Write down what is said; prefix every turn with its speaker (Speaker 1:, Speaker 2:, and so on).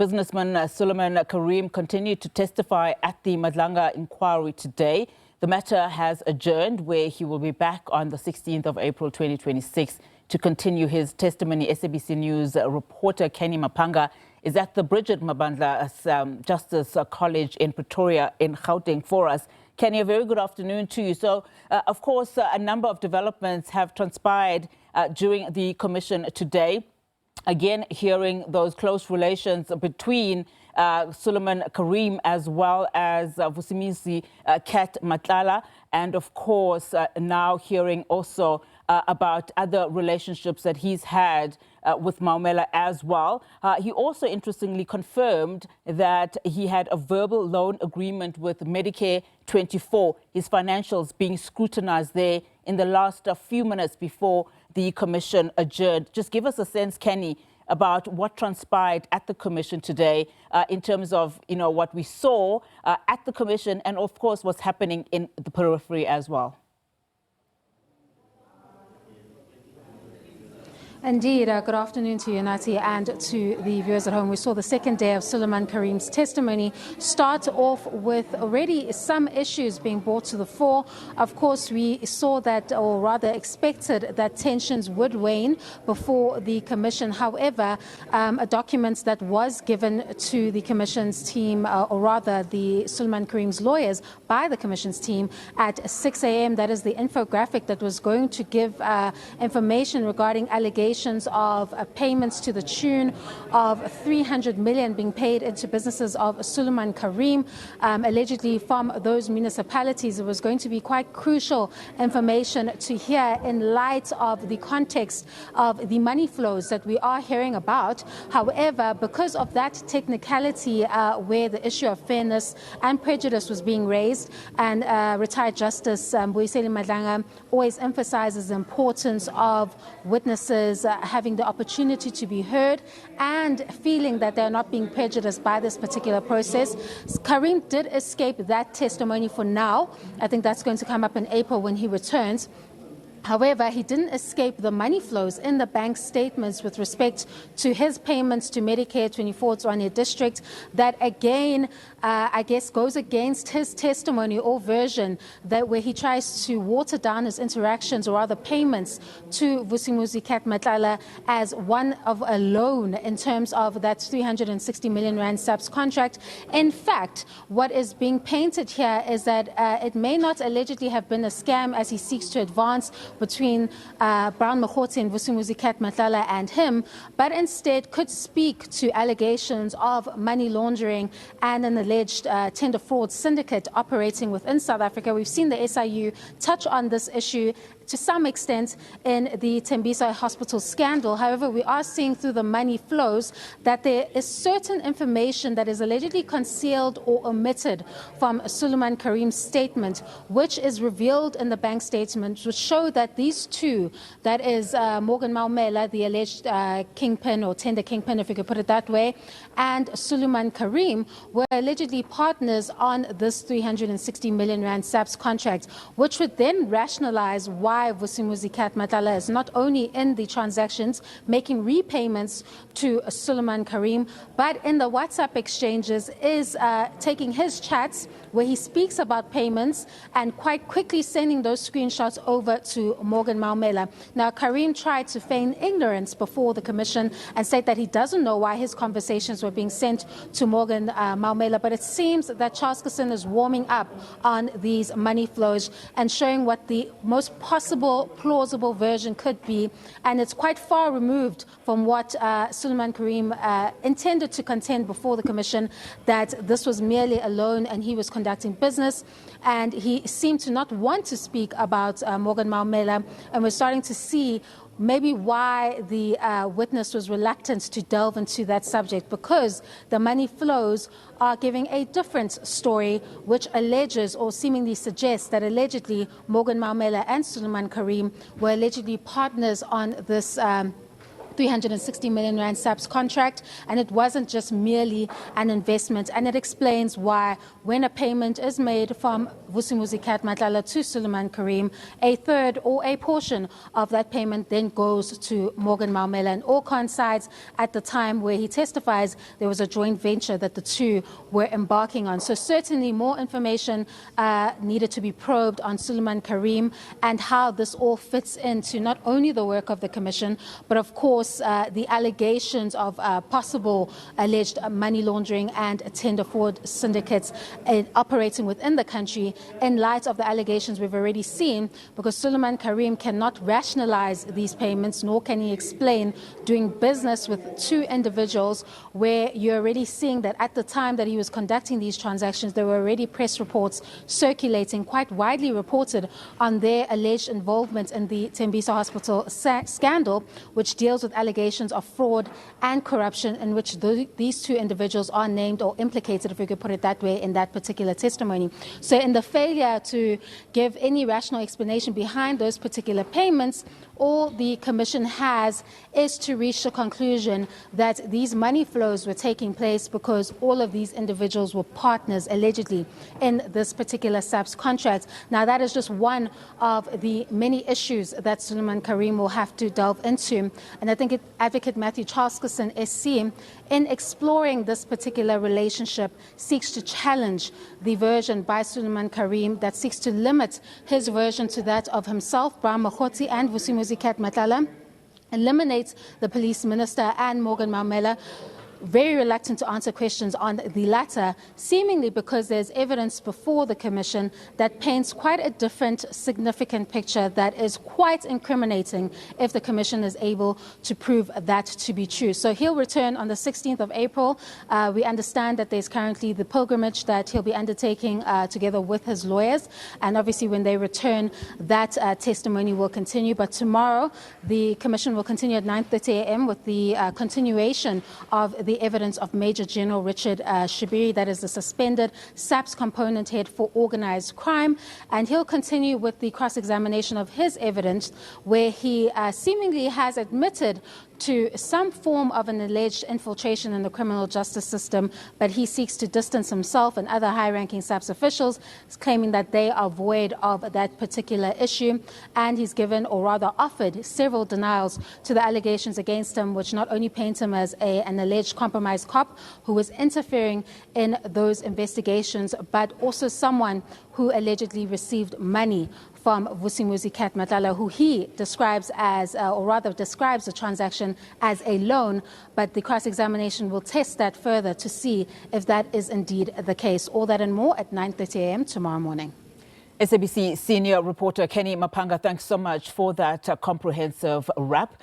Speaker 1: Businessman Suliman Carrim continued to testify at the Madlanga Inquiry today. The matter has adjourned, where he will be back on the 16th of April 2026 to continue his testimony. SABC News reporter Canny Maphanga is at the Brigitte Mabandla Justice College in Pretoria in Gauteng for us. Canny, a very good afternoon to you. So, of course, a number of developments have transpired during the commission today. Again, hearing those close relations between Suliman Carrim as well as Vusimuzi Cat Matlala, and of course now hearing also about other relationships that he's had with Maumela as well. He also interestingly confirmed that he had a verbal loan agreement with Medicare 24, his financials being scrutinized there in the last few minutes before the commission adjourned. Just give us a sense, Canny, about what transpired at the commission today in terms of, what we saw at the commission and, of course, what's happening in the periphery as well.
Speaker 2: Indeed, good afternoon to you, Nati, and to the viewers at home. We saw the second day of Suliman Carrim's testimony start off with already some issues being brought to the fore. Of course, we saw that, or rather expected that tensions would wane before the commission. However, a document that was given to the commission's team, or rather the Suliman Carrim's lawyers by the commission's team at 6 a.m., that is the infographic that was going to give information regarding allegations of payments to the tune of 300 million being paid into businesses of Suliman Carrim, allegedly from those municipalities. It was going to be quite crucial information to hear in light of the context of the money flows that we are hearing about. However, because of that technicality where the issue of fairness and prejudice was being raised, and retired Justice Madlanga always emphasizes the importance of witnesses having the opportunity to be heard and feeling that they're not being prejudiced by this particular process. Karim did escape that testimony for now. I think that's going to come up in April when he returns. However, he didn't escape the money flows in the bank statements with respect to his payments to Medicare 24 Tswane district. That again, I guess, goes against his testimony or version that where he tries to water down his interactions or other payments to Vusimuzi Cat Matlala as one of a loan in terms of that 360 million rand SABC contract. In fact, what is being painted here is that it may not allegedly have been a scam as he seeks to advance between Brown Makhote and Vusimuzi Cat Matlala and him, but instead could speak to allegations of money laundering and an alleged tender fraud syndicate operating within South Africa. We've seen the SIU touch on this issue to some extent in the Tembisa Hospital scandal. However, we are seeing through the money flows that there is certain information that is allegedly concealed or omitted from Suliman Carrim's statement, which is revealed in the bank statement, which show that these two, that is Morgan Maumela, the alleged kingpin or tender kingpin, if you could put it that way, and Suliman Carrim were allegedly partners on this 360 million rand SABC contract, which would then rationalize why Vusimuzi Cat Matlala is not only in the transactions making repayments to Suliman Carrim, but in the WhatsApp exchanges is taking his chats where he speaks about payments and quite quickly sending those screenshots over to Morgan Maumela. Now, Karim tried to feign ignorance before the commission and said that he doesn't know why his conversations were being sent to Morgan Maumela, but it seems that Charles Kassin is warming up on these money flows and showing what the most plausible version could be, and it's quite far removed from what Suliman Carrim intended to contend before the commission, that this was merely a loan and he was conducting business, and he seemed to not want to speak about Morgan Maumela, and we're starting to see maybe why the witness was reluctant to delve into that subject, because the money flows are giving a different story, which alleges or seemingly suggests that allegedly Morgan Maumela and Suliman Carrim were allegedly partners on this 360 million rand SABC contract, and it wasn't just merely an investment. And it explains why when a payment is made from Vusimuzi-Kat Matlala to Suliman Carrim, a third or a portion of that payment then goes to Morgan Maumela. And all coincides at the time where he testifies there was a joint venture that the two were embarking on. So certainly more information needed to be probed on Suliman Carrim and how this all fits into not only the work of the Commission, but of course the allegations of possible alleged money laundering and tender fraud syndicates operating within the country in light of the allegations we've already seen, because Suliman Carrim cannot rationalize these payments, nor can he explain doing business with two individuals where you're already seeing that at the time that he was conducting these transactions, there were already press reports circulating, quite widely reported, on their alleged involvement in the Tembisa Hospital scandal, which deals with allegations of fraud and corruption in which these two individuals are named or implicated, if we could put it that way, in that particular testimony. So in the failure to give any rational explanation behind those particular payments, all the Commission has is to reach the conclusion that these money flows were taking place because all of these individuals were partners, allegedly, in this particular SABC contract. Now, that is just one of the many issues that Suliman Carrim will have to delve into. And I think Advocate Matthew Charleston, SC, in exploring this particular relationship, seeks to challenge the version by Suliman Carrim that seeks to limit his version to that of himself, Brian Makhoti, and Vusimuzi-Kat Matlala, eliminates the police minister and Morgan Maumela, very reluctant to answer questions on the latter, seemingly because there's evidence before the Commission that paints quite a different, significant picture that is quite incriminating if the Commission is able to prove that to be true. So he'll return on the 16th of April. We understand that there's currently the pilgrimage that he'll be undertaking together with his lawyers. And obviously when they return, that testimony will continue. But tomorrow, the Commission will continue at 9:30 a.m. with the continuation of the evidence of Major General Richard Shibiri, that is the suspended SABC component head for organized crime. And he'll continue with the cross-examination of his evidence, where he seemingly has admitted to some form of an alleged infiltration in the criminal justice system, but he seeks to distance himself and other high-ranking SABC officials, claiming that they are void of that particular issue. And he's given, or rather offered, several denials to the allegations against him, which not only paint him as an alleged compromised cop who was interfering in those investigations, but also someone who allegedly received money from Vusimuzi-Kat Matlala, who he describes as, or rather describes the transaction as a loan, but the cross-examination will test that further to see if that is indeed the case. All that and more at 9:30 a.m. tomorrow morning.
Speaker 1: SABC senior reporter Canny Maphanga, thanks so much for that comprehensive wrap.